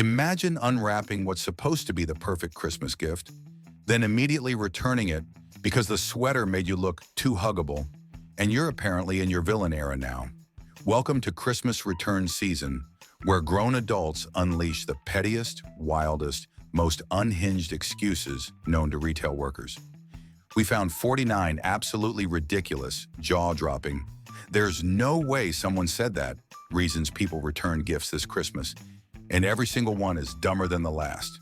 Imagine unwrapping what's supposed to be the perfect Christmas gift, then immediately returning it because the sweater made you look too huggable, and you're apparently in your villain era now. Welcome to Christmas return season, where grown adults unleash the pettiest, wildest, most unhinged excuses known to retail workers. We found 49 absolutely ridiculous, jaw-dropping, "there's no way someone said that" reasons people return gifts this Christmas, and every single one is dumber than the last.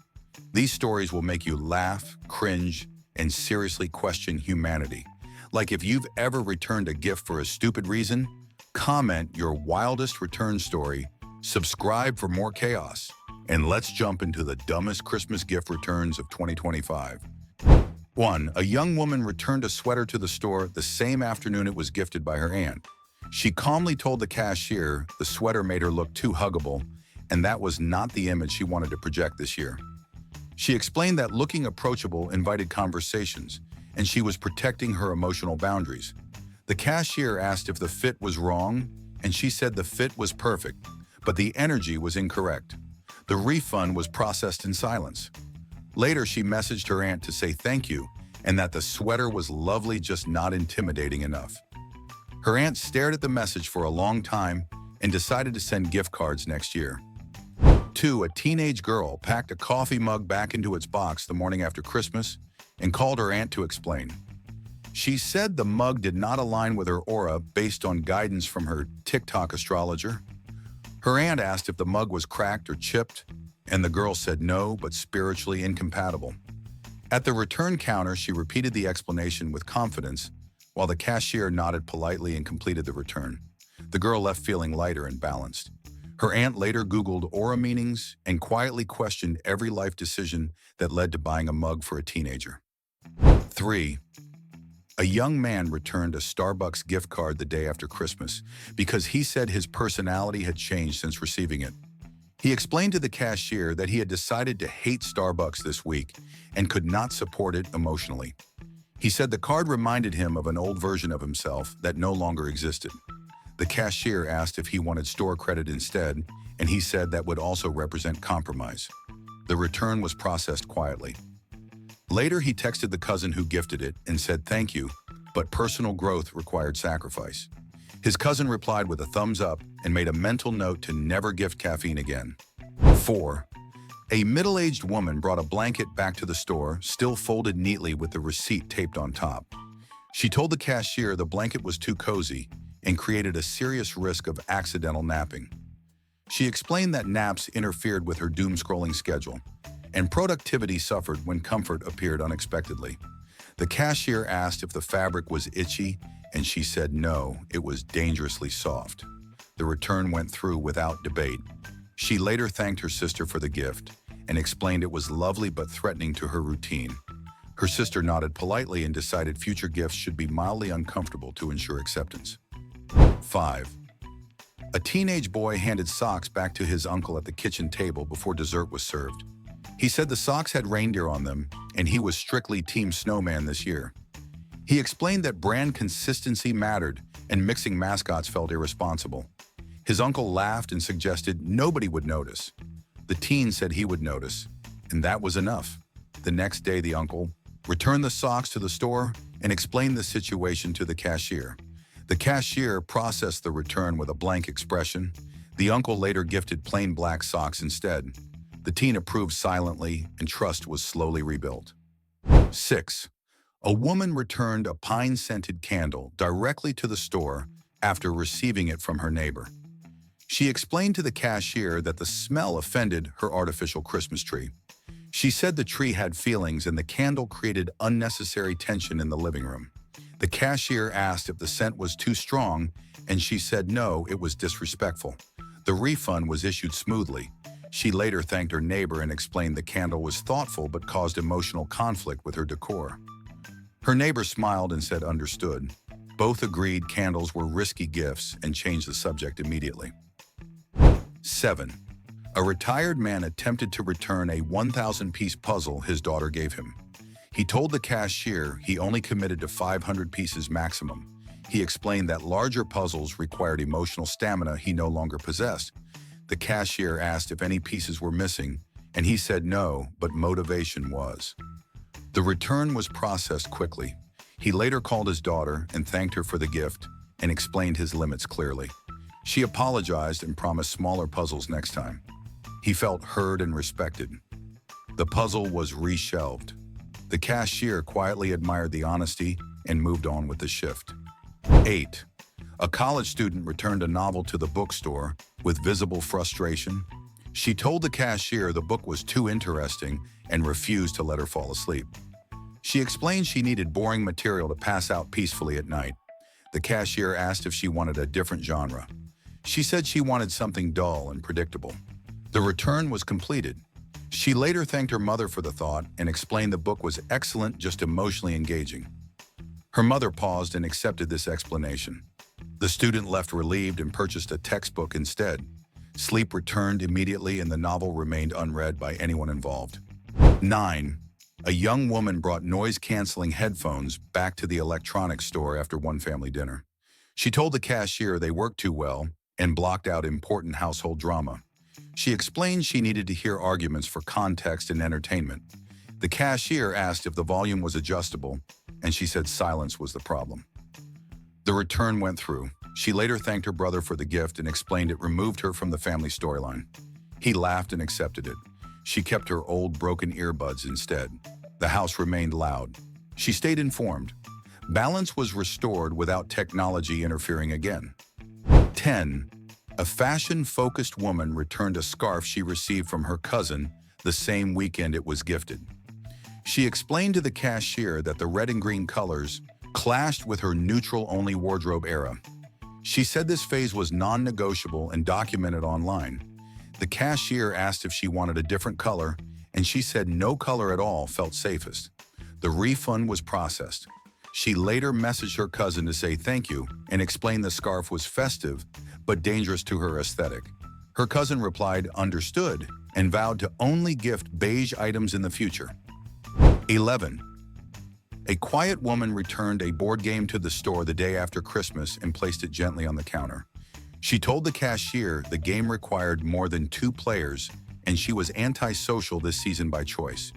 These stories will make you laugh, cringe, and seriously question humanity. Like if you've ever returned a gift for a stupid reason, comment your wildest return story, subscribe for more chaos, and let's jump into the dumbest Christmas gift returns of 2025. 1. A young woman returned a sweater to the store the same afternoon it was gifted by her aunt. She calmly told the cashier the sweater made her look too huggable, and that was not the image she wanted to project this year. She explained that looking approachable invited conversations, and she was protecting her emotional boundaries. The cashier asked if the fit was wrong, and she said the fit was perfect, but the energy was incorrect. The refund was processed in silence. Later, she messaged her aunt to say thank you, and that the sweater was lovely, just not intimidating enough. Her aunt stared at the message for a long time and decided to send gift cards next year. 2. A teenage girl packed a coffee mug back into its box the morning after Christmas and called her aunt to explain. She said the mug did not align with her aura based on guidance from her TikTok astrologer. Her aunt asked if the mug was cracked or chipped, and the girl said no, but spiritually incompatible. At the return counter, she repeated the explanation with confidence, while the cashier nodded politely and completed the return. The girl left feeling lighter and balanced. Her aunt later Googled aura meanings and quietly questioned every life decision that led to buying a mug for a teenager. 3. A young man returned a Starbucks gift card the day after Christmas because he said his personality had changed since receiving it. He explained to the cashier that he had decided to hate Starbucks this week and could not support it emotionally. He said the card reminded him of an old version of himself that no longer existed. The cashier asked if he wanted store credit instead, and he said that would also represent compromise. The return was processed quietly. Later, he texted the cousin who gifted it and said thank you, but personal growth required sacrifice. His cousin replied with a thumbs up and made a mental note to never gift caffeine again. 4. A middle-aged woman brought a blanket back to the store, still folded neatly with the receipt taped on top. She told the cashier the blanket was too cozy and created a serious risk of accidental napping. She explained that naps interfered with her doom-scrolling schedule, and productivity suffered when comfort appeared unexpectedly. The cashier asked if the fabric was itchy, and she said no, it was dangerously soft. The return went through without debate. She later thanked her sister for the gift and explained it was lovely but threatening to her routine. Her sister nodded politely and decided future gifts should be mildly uncomfortable to ensure acceptance. 5. A teenage boy handed socks back to his uncle at the kitchen table before dessert was served. He said the socks had reindeer on them, and he was strictly Team Snowman this year. He explained that brand consistency mattered, and mixing mascots felt irresponsible. His uncle laughed and suggested nobody would notice. The teen said he would notice, and that was enough. The next day, the uncle returned the socks to the store and explained the situation to the cashier. The cashier processed the return with a blank expression. The uncle later gifted plain black socks instead. The teen approved silently, and trust was slowly rebuilt. 6. A woman returned a pine-scented candle directly to the store after receiving it from her neighbor. She explained to the cashier that the smell offended her artificial Christmas tree. She said the tree had feelings and the candle created unnecessary tension in the living room. The cashier asked if the scent was too strong, and she said no, it was disrespectful. The refund was issued smoothly. She later thanked her neighbor and explained the candle was thoughtful but caused emotional conflict with her decor. Her neighbor smiled and said understood. Both agreed candles were risky gifts and changed the subject immediately. 7. A retired man attempted to return a 1,000-piece puzzle his daughter gave him. He told the cashier he only committed to 500 pieces maximum. He explained that larger puzzles required emotional stamina he no longer possessed. The cashier asked if any pieces were missing, and he said no, but motivation was. The return was processed quickly. He later called his daughter and thanked her for the gift and explained his limits clearly. She apologized and promised smaller puzzles next time. He felt heard and respected. The puzzle was reshelved. The cashier quietly admired the honesty and moved on with the shift. 8. A college student returned a novel to the bookstore with visible frustration. She told the cashier the book was too interesting and refused to let her fall asleep. She explained she needed boring material to pass out peacefully at night. The cashier asked if she wanted a different genre. She said she wanted something dull and predictable. The return was completed. She later thanked her mother for the thought and explained the book was excellent, just emotionally engaging. Her mother paused and accepted this explanation. The student left relieved and purchased a textbook instead. Sleep returned immediately and the novel remained unread by anyone involved. 9. A young woman brought noise-canceling headphones back to the electronics store after one family dinner. She told the cashier they worked too well and blocked out important household drama. She explained she needed to hear arguments for context and entertainment. The cashier asked if the volume was adjustable, and she said silence was the problem. The return went through. She later thanked her brother for the gift and explained it removed her from the family storyline. He laughed and accepted it. She kept her old broken earbuds instead. The house remained loud. She stayed informed. Balance was restored without technology interfering again. 10. A fashion-focused woman returned a scarf she received from her cousin the same weekend it was gifted. She explained to the cashier that the red and green colors clashed with her neutral-only wardrobe era. She said this phase was non-negotiable and documented online. The cashier asked if she wanted a different color, and she said no color at all felt safest. The refund was processed. She later messaged her cousin to say thank you and explained the scarf was festive but dangerous to her aesthetic. Her cousin replied, understood, and vowed to only gift beige items in the future. 11. A quiet woman returned a board game to the store the day after Christmas and placed it gently on the counter. She told the cashier the game required more than 2 players and she was antisocial this season by choice.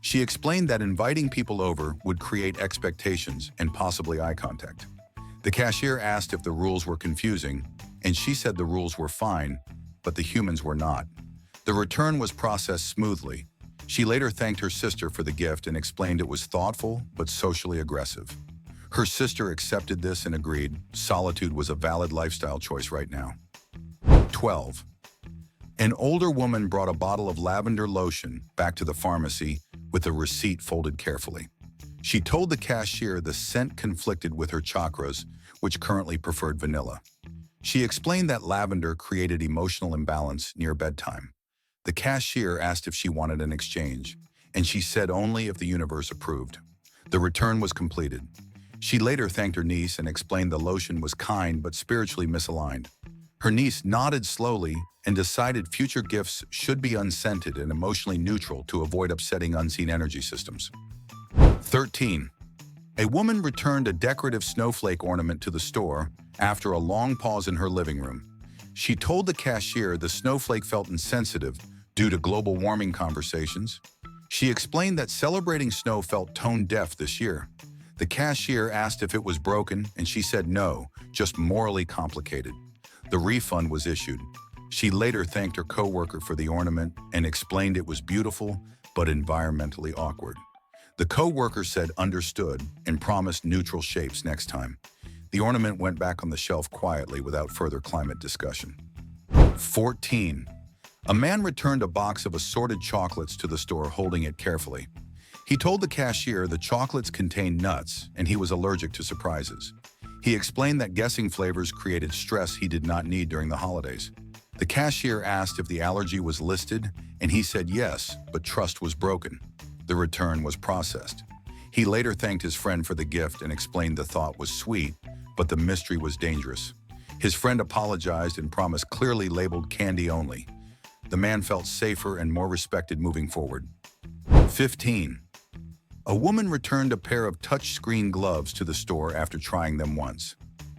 She explained that inviting people over would create expectations and possibly eye contact. The cashier asked if the rules were confusing, and she said the rules were fine, but the humans were not. The return was processed smoothly. She later thanked her sister for the gift and explained it was thoughtful but socially aggressive. Her sister accepted this and agreed solitude was a valid lifestyle choice right now. 12. An older woman brought a bottle of lavender lotion back to the pharmacy with the receipt folded carefully. She told the cashier the scent conflicted with her chakras, which currently preferred vanilla. She explained that lavender created emotional imbalance near bedtime. The cashier asked if she wanted an exchange, and she said only if the universe approved. The return was completed. She later thanked her niece and explained the lotion was kind but spiritually misaligned. Her niece nodded slowly and decided future gifts should be unscented and emotionally neutral to avoid upsetting unseen energy systems. 13. A woman returned a decorative snowflake ornament to the store after a long pause in her living room. She told the cashier the snowflake felt insensitive due to global warming conversations. She explained that celebrating snow felt tone-deaf this year. The cashier asked if it was broken, and she said no, just morally complicated. The refund was issued. She later thanked her coworker for the ornament and explained it was beautiful but environmentally awkward. The coworker said understood and promised neutral shapes next time. The ornament went back on the shelf quietly without further climate discussion. 14. A man returned a box of assorted chocolates to the store holding it carefully. He told the cashier the chocolates contained nuts and he was allergic to surprises. He explained that guessing flavors created stress he did not need during the holidays. The cashier asked if the allergy was listed, and he said yes, but trust was broken. The return was processed. He later thanked his friend for the gift and explained the thought was sweet, but the mystery was dangerous. His friend apologized and promised clearly labeled candy only. The man felt safer and more respected moving forward. 15. A woman returned a pair of touchscreen gloves to the store after trying them once.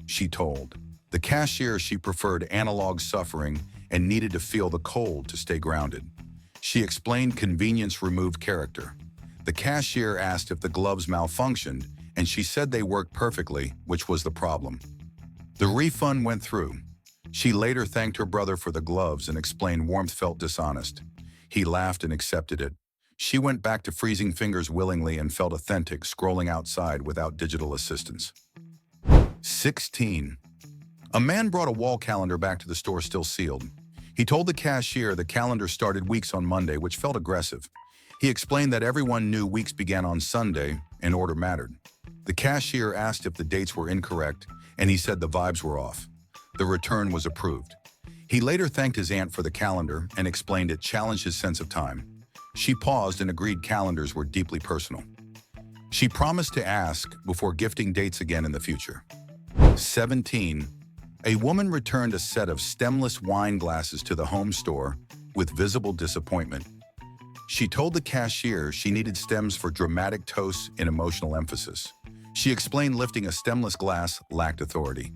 She told the cashier she preferred analog suffering and needed to feel the cold to stay grounded. She explained convenience removed character. The cashier asked if the gloves malfunctioned, and she said they worked perfectly, which was the problem. The refund went through. She later thanked her brother for the gloves and explained warmth felt dishonest. He laughed and accepted it. She went back to freezing fingers willingly and felt authentic scrolling outside without digital assistance. 16. A man brought a wall calendar back to the store still sealed. He told the cashier the calendar started weeks on Monday, which felt aggressive. He explained that everyone knew weeks began on Sunday and order mattered. The cashier asked if the dates were incorrect, and he said the vibes were off. The return was approved. He later thanked his aunt for the calendar and explained it challenged his sense of time. She paused and agreed calendars were deeply personal. She promised to ask before gifting dates again in the future. 17. A woman returned a set of stemless wine glasses to the home store with visible disappointment. She told the cashier she needed stems for dramatic toasts and emotional emphasis. She explained lifting a stemless glass lacked authority.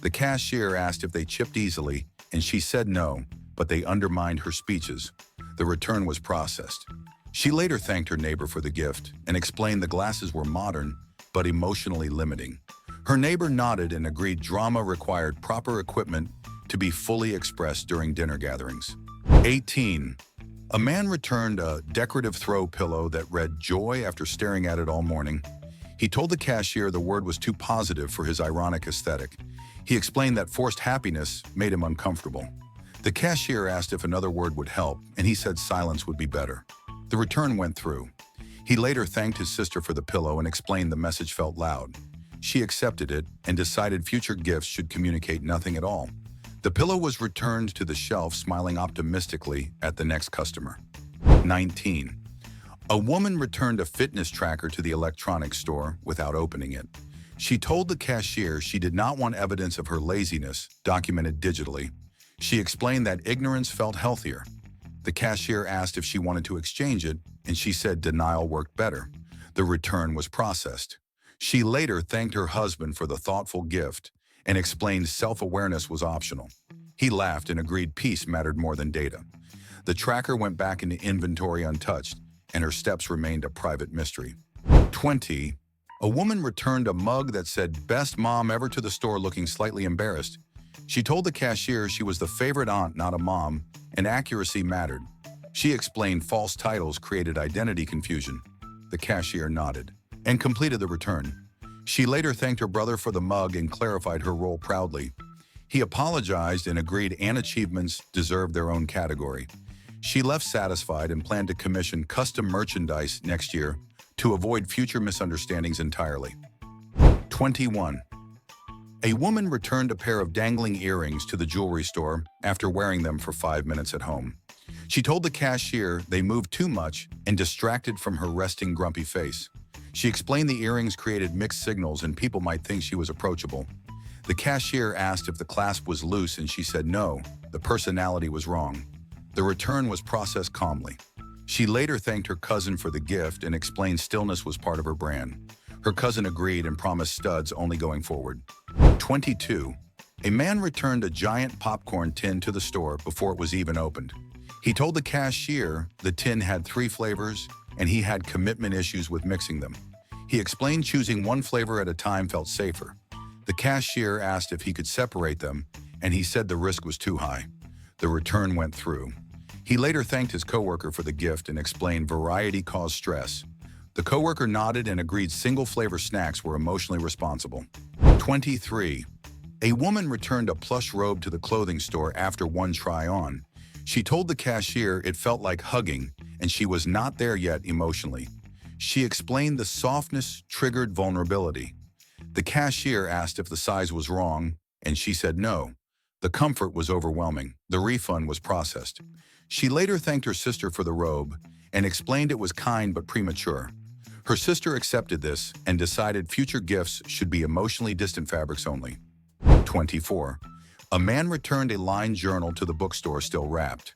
The cashier asked if they chipped easily, and she said no, but they undermined her speeches. The return was processed. She later thanked her neighbor for the gift and explained the glasses were modern, but emotionally limiting. Her neighbor nodded and agreed drama required proper equipment to be fully expressed during dinner gatherings. 18. A man returned a decorative throw pillow that read joy after staring at it all morning. He told the cashier the word was too positive for his ironic aesthetic. He explained that forced happiness made him uncomfortable. The cashier asked if another word would help, and he said silence would be better. The return went through. He later thanked his sister for the pillow and explained the message felt loud. She accepted it and decided future gifts should communicate nothing at all. The pillow was returned to the shelf, smiling optimistically at the next customer. 19. A woman returned a fitness tracker to the electronics store without opening it. She told the cashier she did not want evidence of her laziness documented digitally. She explained that ignorance felt healthier. The cashier asked if she wanted to exchange it, and she said denial worked better. The return was processed. She later thanked her husband for the thoughtful gift and explained self-awareness was optional. He laughed and agreed peace mattered more than data. The tracker went back into inventory untouched, and her steps remained a private mystery. 20. A woman returned a mug that said best mom ever to the store looking slightly embarrassed. She told the cashier she was the favorite aunt, not a mom, and accuracy mattered. She explained false titles created identity confusion. The cashier nodded and completed the return. She later thanked her brother for the mug and clarified her role proudly. He apologized and agreed aunt achievements deserved their own category. She left satisfied and planned to commission custom merchandise next year to avoid future misunderstandings entirely. 21. A woman returned a pair of dangling earrings to the jewelry store after wearing them for 5 minutes at home. She told the cashier they moved too much and distracted from her resting grumpy face. She explained the earrings created mixed signals and people might think she was approachable. The cashier asked if the clasp was loose and she said no, the personality was wrong. The return was processed calmly. She later thanked her cousin for the gift and explained stillness was part of her brand. Her cousin agreed and promised studs only going forward. 22. A man returned a giant popcorn tin to the store before it was even opened. He told the cashier the tin had 3 flavors and he had commitment issues with mixing them. He explained choosing one flavor at a time felt safer. The cashier asked if he could separate them, and he said the risk was too high. The return went through. He later thanked his coworker for the gift and explained variety caused stress. The coworker nodded and agreed single-flavor snacks were emotionally responsible. 23. A woman returned a plush robe to the clothing store after one try-on. She told the cashier it felt like hugging, and she was not there yet emotionally. She explained the softness triggered vulnerability. The cashier asked if the size was wrong, and she said no. The comfort was overwhelming. The refund was processed. She later thanked her sister for the robe and explained it was kind but premature. Her sister accepted this and decided future gifts should be emotionally distant fabrics only. 24. A man returned a lined journal to the bookstore still wrapped.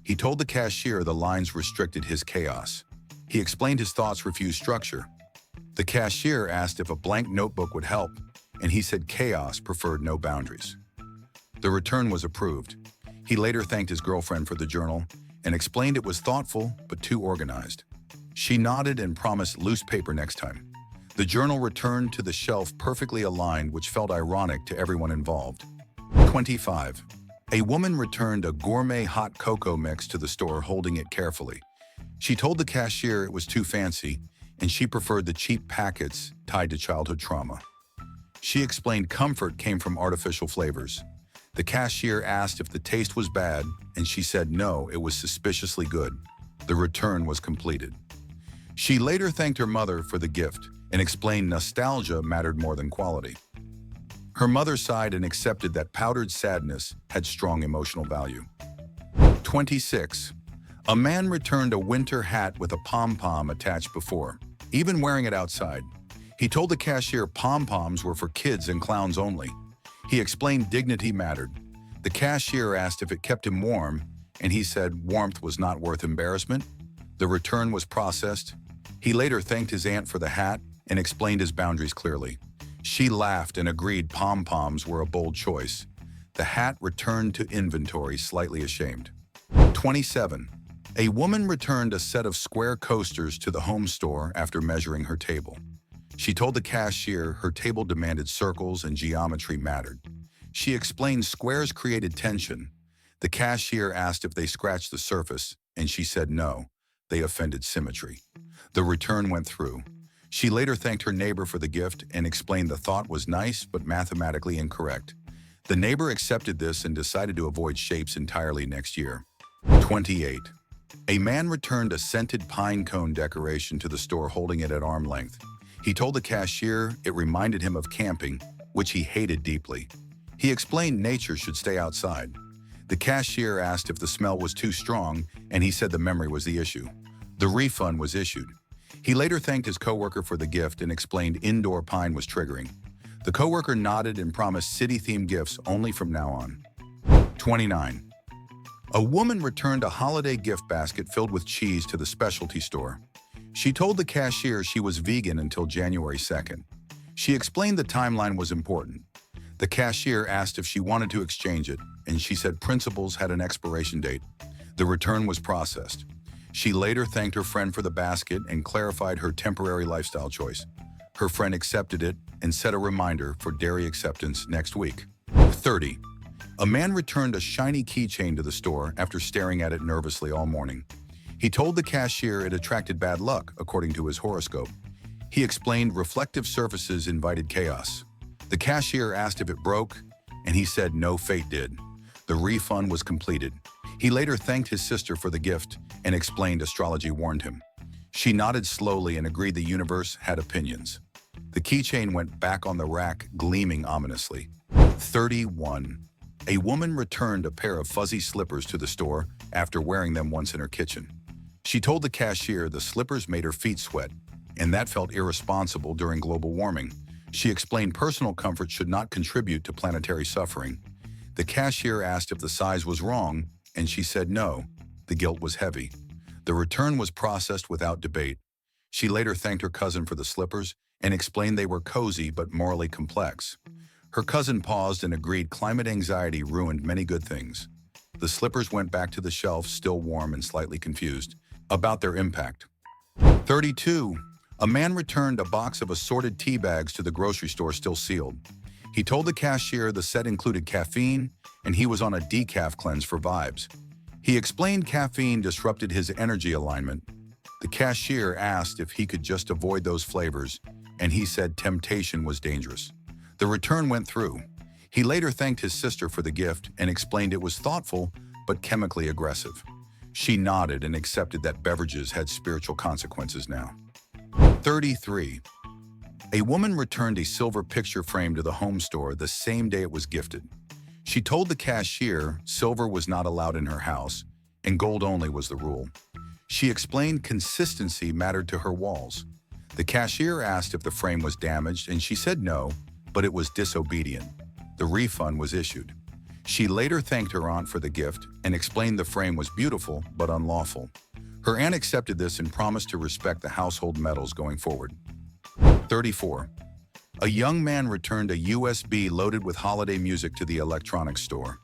He told the cashier the lines restricted his chaos. He explained his thoughts refused structure. The cashier asked if a blank notebook would help, and he said chaos preferred no boundaries. The return was approved. He later thanked his girlfriend for the journal and explained it was thoughtful but too organized. She nodded and promised loose paper next time. The journal returned to the shelf perfectly aligned, which felt ironic to everyone involved. 25. A woman returned a gourmet hot cocoa mix to the store, holding it carefully. She told the cashier it was too fancy and she preferred the cheap packets tied to childhood trauma. She explained comfort came from artificial flavors. The cashier asked if the taste was bad, and she said no, it was suspiciously good. The return was completed. She later thanked her mother for the gift and explained nostalgia mattered more than quality. Her mother sighed and accepted that powdered sadness had strong emotional value. 26. A man returned a winter hat with a pom-pom attached before, even wearing it outside. He told the cashier pom-poms were for kids and clowns only. He explained dignity mattered. The cashier asked if it kept him warm, and he said warmth was not worth embarrassment. The return was processed. He later thanked his aunt for the hat and explained his boundaries clearly. She laughed and agreed pom-poms were a bold choice. The hat returned to inventory, slightly ashamed. 27. A woman returned a set of square coasters to the home store after measuring her table. She told the cashier her table demanded circles and geometry mattered. She explained squares created tension. The cashier asked if they scratched the surface, and she said no, they offended symmetry. The return went through. She later thanked her neighbor for the gift and explained the thought was nice but mathematically incorrect. The neighbor accepted this and decided to avoid shapes entirely next year. 28. A man returned a scented pine cone decoration to the store, holding it at arm's length. He told the cashier it reminded him of camping, which he hated deeply. He explained nature should stay outside. The cashier asked if the smell was too strong, and he said the memory was the issue. The refund was issued. He later thanked his coworker for the gift and explained indoor pine was triggering. The coworker nodded and promised city-themed gifts only from now on. 29. A woman returned a holiday gift basket filled with cheese to the specialty store. She told the cashier she was vegan until January 2nd. She explained the timeline was important. The cashier asked if she wanted to exchange it, and she said principles had an expiration date. The return was processed. She later thanked her friend for the basket and clarified her temporary lifestyle choice. Her friend accepted it and set a reminder for dairy acceptance next week. 30. A man returned a shiny keychain to the store after staring at it nervously all morning. He told the cashier it attracted bad luck, according to his horoscope. He explained reflective surfaces invited chaos. The cashier asked if it broke, and he said no, fate did. The refund was completed. He later thanked his sister for the gift and explained astrology warned him. She nodded slowly and agreed the universe had opinions. The keychain went back on the rack, gleaming ominously. 31. A woman returned a pair of fuzzy slippers to the store after wearing them once in her kitchen. She told the cashier the slippers made her feet sweat, and that felt irresponsible during global warming. She explained personal comfort should not contribute to planetary suffering. The cashier asked if the size was wrong, and she said no. The guilt was heavy. The return was processed without debate. She later thanked her cousin for the slippers and explained they were cozy but morally complex. Her cousin paused and agreed climate anxiety ruined many good things. The slippers went back to the shelf, still warm and slightly confused about their impact. 32. A man returned a box of assorted tea bags to the grocery store, still sealed. He told the cashier the set included caffeine, and he was on a decaf cleanse for vibes. He explained caffeine disrupted his energy alignment. The cashier asked if he could just avoid those flavors, and he said temptation was dangerous. The return went through. He later thanked his sister for the gift and explained it was thoughtful but chemically aggressive. She nodded and accepted that beverages had spiritual consequences now. 33. A woman returned a silver picture frame to the home store the same day it was gifted. She told the cashier silver was not allowed in her house and gold only was the rule. She explained consistency mattered to her walls. The cashier asked if the frame was damaged and she said no, but it was disobedient. The refund was issued. She later thanked her aunt for the gift and explained the frame was beautiful but unlawful. Her aunt accepted this and promised to respect the household metals going forward. 34. A young man returned a USB loaded with holiday music to the electronics store.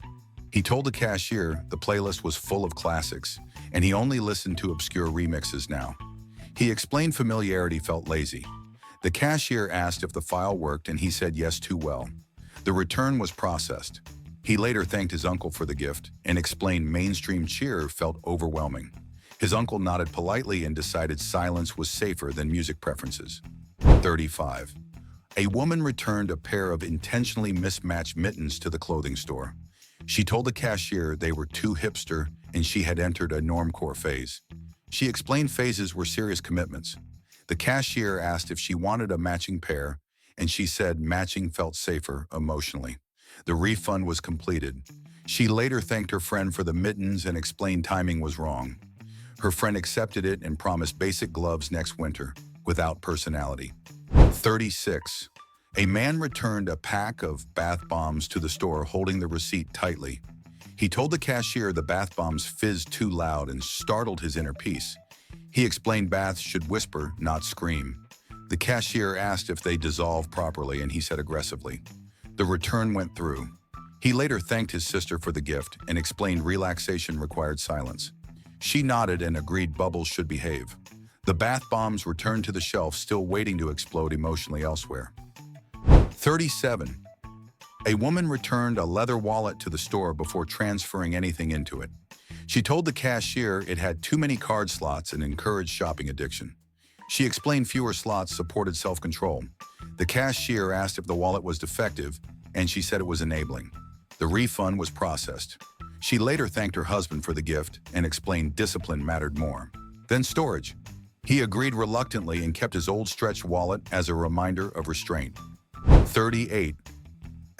He told the cashier the playlist was full of classics, and he only listened to obscure remixes now. He explained familiarity felt lazy. The cashier asked if the file worked, and he said yes too well. The return was processed. He later thanked his uncle for the gift and explained mainstream cheer felt overwhelming. His uncle nodded politely and decided silence was safer than music preferences. 35. A woman returned a pair of intentionally mismatched mittens to the clothing store. She told the cashier they were too hipster and she had entered a normcore phase. She explained phases were serious commitments. The cashier asked if she wanted a matching pair, and she said matching felt safer emotionally. The refund was completed. She later thanked her friend for the mittens and explained timing was wrong. Her friend accepted it and promised basic gloves next winter, without personality. 36. A man returned a pack of bath bombs to the store holding the receipt tightly. He told the cashier the bath bombs fizzed too loud and startled his inner peace. He explained baths should whisper, not scream. The cashier asked if they dissolve properly, and he said aggressively. The return went through. He later thanked his sister for the gift and explained relaxation required silence. She nodded and agreed bubbles should behave. The bath bombs returned to the shelf, still waiting to explode emotionally elsewhere. 37. A woman returned a leather wallet to the store before transferring anything into it. She told the cashier it had too many card slots and encouraged shopping addiction. She explained fewer slots supported self-control. The cashier asked if the wallet was defective, and she said it was enabling. The refund was processed. She later thanked her husband for the gift and explained discipline mattered more. Then storage. He agreed reluctantly and kept his old stretched wallet as a reminder of restraint. 38.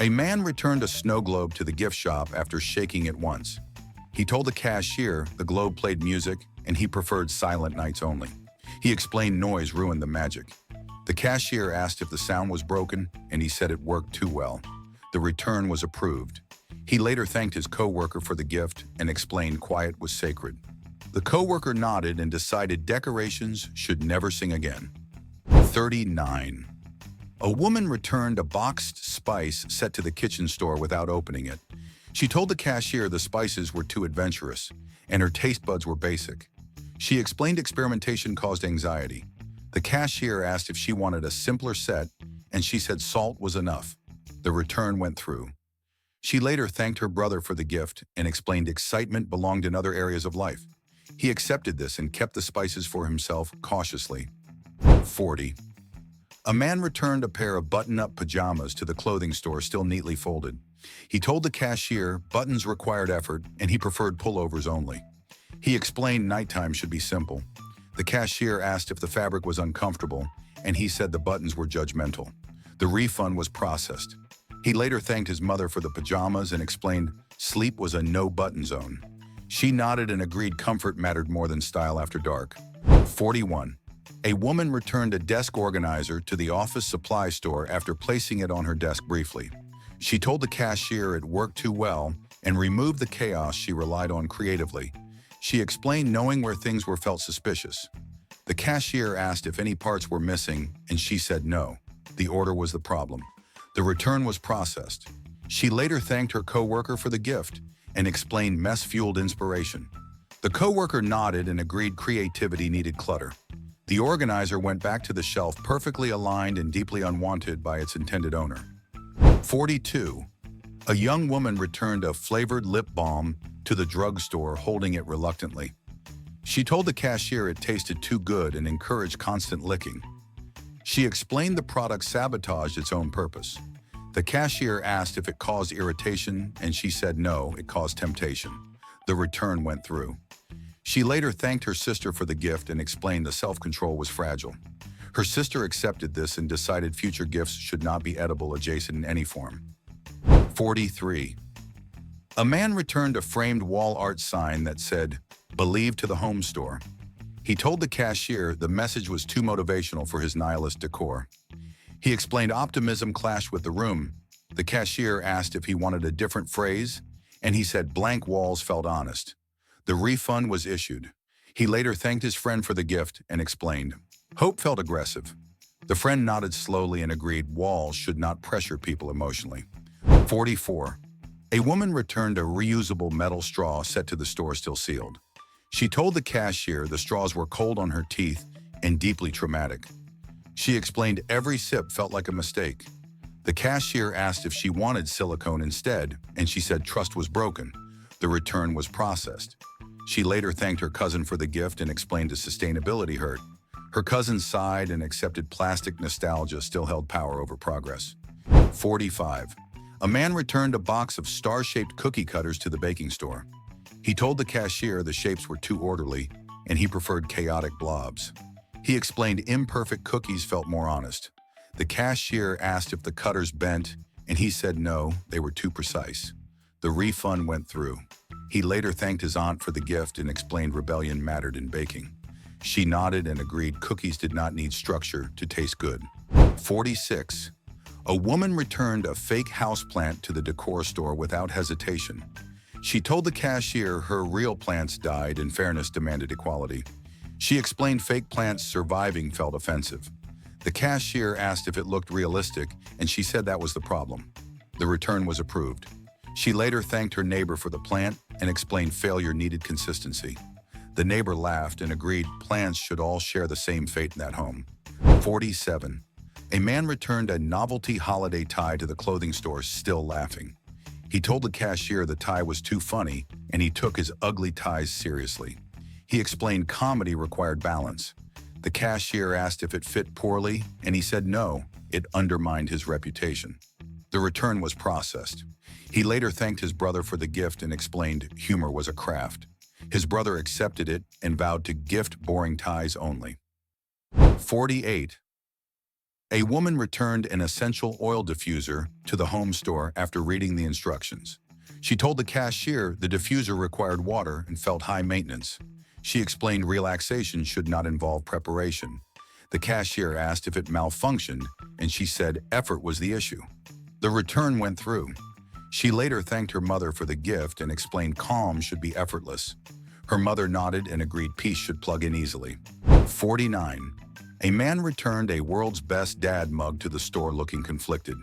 A man returned a snow globe to the gift shop after shaking it once. He told the cashier the globe played music and he preferred silent nights only. He explained noise ruined the magic. The cashier asked if the sound was broken, and he said it worked too well. The return was approved. He later thanked his co-worker for the gift and explained quiet was sacred. The co-worker nodded and decided decorations should never sing again. 39. A woman returned a boxed spice set to the kitchen store without opening it. She told the cashier the spices were too adventurous, and her taste buds were basic. She explained experimentation caused anxiety. The cashier asked if she wanted a simpler set, and she said salt was enough. The return went through. She later thanked her brother for the gift and explained excitement belonged in other areas of life. He accepted this and kept the spices for himself cautiously. 40. A man returned a pair of button-up pajamas to the clothing store still neatly folded. He told the cashier buttons required effort and he preferred pullovers only. He explained nighttime should be simple. The cashier asked if the fabric was uncomfortable, and he said the buttons were judgmental. The refund was processed. He later thanked his mother for the pajamas and explained sleep was a no-button zone. She nodded and agreed comfort mattered more than style after dark. 41. A woman returned a desk organizer to the office supply store after placing it on her desk briefly. She told the cashier it worked too well and removed the chaos she relied on creatively. She explained knowing where things were felt suspicious. The cashier asked if any parts were missing, and she said no. The order was the problem. The return was processed. She later thanked her co-worker for the gift and explained mess-fueled inspiration. The co-worker nodded and agreed creativity needed clutter. The organizer went back to the shelf perfectly aligned and deeply unwanted by its intended owner. 42. A young woman returned a flavored lip balm to the drugstore holding it reluctantly. She told the cashier it tasted too good and encouraged constant licking. She explained the product sabotaged its own purpose. The cashier asked if it caused irritation, and she said no, it caused temptation. The return went through. She later thanked her sister for the gift and explained the self-control was fragile. Her sister accepted this and decided future gifts should not be edible adjacent in any form. 43. A man returned a framed wall art sign that said, "Believe to the home store." He told the cashier the message was too motivational for his nihilist decor. He explained optimism clashed with the room. The cashier asked if he wanted a different phrase, and he said blank walls felt honest. The refund was issued. He later thanked his friend for the gift and explained, hope felt aggressive. The friend nodded slowly and agreed walls should not pressure people emotionally. 44. A woman returned a reusable metal straw set to the store still sealed. She told the cashier the straws were cold on her teeth and deeply traumatic. She explained every sip felt like a mistake. The cashier asked if she wanted silicone instead, and she said trust was broken. The return was processed. She later thanked her cousin for the gift and explained the sustainability hurt. Her cousin sighed and accepted plastic nostalgia still held power over progress. 45. A man returned a box of star-shaped cookie cutters to the baking store. He told the cashier the shapes were too orderly, and he preferred chaotic blobs. He explained imperfect cookies felt more honest. The cashier asked if the cutters bent, and he said no, they were too precise. The refund went through. He later thanked his aunt for the gift and explained rebellion mattered in baking. She nodded and agreed cookies did not need structure to taste good. 46. A woman returned a fake houseplant to the decor store without hesitation. She told the cashier her real plants died and fairness demanded equality. She explained fake plants surviving felt offensive. The cashier asked if it looked realistic, and she said that was the problem. The return was approved. She later thanked her neighbor for the plant and explained failure needed consistency. The neighbor laughed and agreed plants should all share the same fate in that home. 47. A man returned a novelty holiday tie to the clothing store, still laughing. He told the cashier the tie was too funny, and he took his ugly ties seriously. He explained comedy required balance. The cashier asked if it fit poorly, and he said no, it undermined his reputation. The return was processed. He later thanked his brother for the gift and explained humor was a craft. His brother accepted it and vowed to gift boring ties only. 48. A woman returned an essential oil diffuser to the home store after reading the instructions. She told the cashier the diffuser required water and felt high maintenance. She explained relaxation should not involve preparation. The cashier asked if it malfunctioned, and she said effort was the issue. The return went through. She later thanked her mother for the gift and explained calm should be effortless. Her mother nodded and agreed peace should plug in easily. 49. A man returned a world's best dad mug to the store looking conflicted.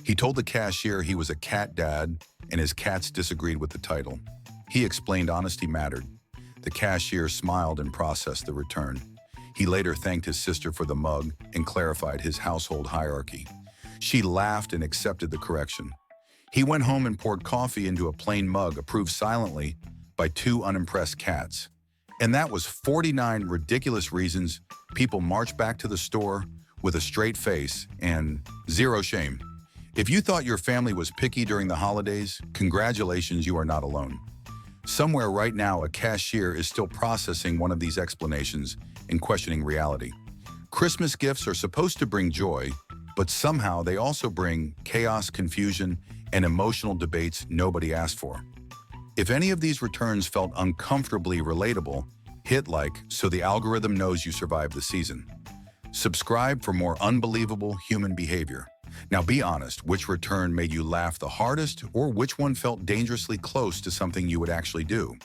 He told the cashier he was a cat dad and his cats disagreed with the title. He explained honesty mattered. The cashier smiled and processed the return. He later thanked his sister for the mug and clarified his household hierarchy. She laughed and accepted the correction. He went home and poured coffee into a plain mug approved silently by two unimpressed cats. And that was 49 ridiculous reasons people marched back to the store with a straight face and zero shame. If you thought your family was picky during the holidays, congratulations, you are not alone. Somewhere right now, a cashier is still processing one of these explanations and questioning reality. Christmas gifts are supposed to bring joy, but somehow they also bring chaos, confusion, and emotional debates nobody asked for. If any of these returns felt uncomfortably relatable, hit like so the algorithm knows you survived the season. Subscribe for more unbelievable human behavior. Now be honest, which return made you laugh the hardest or which one felt dangerously close to something you would actually do?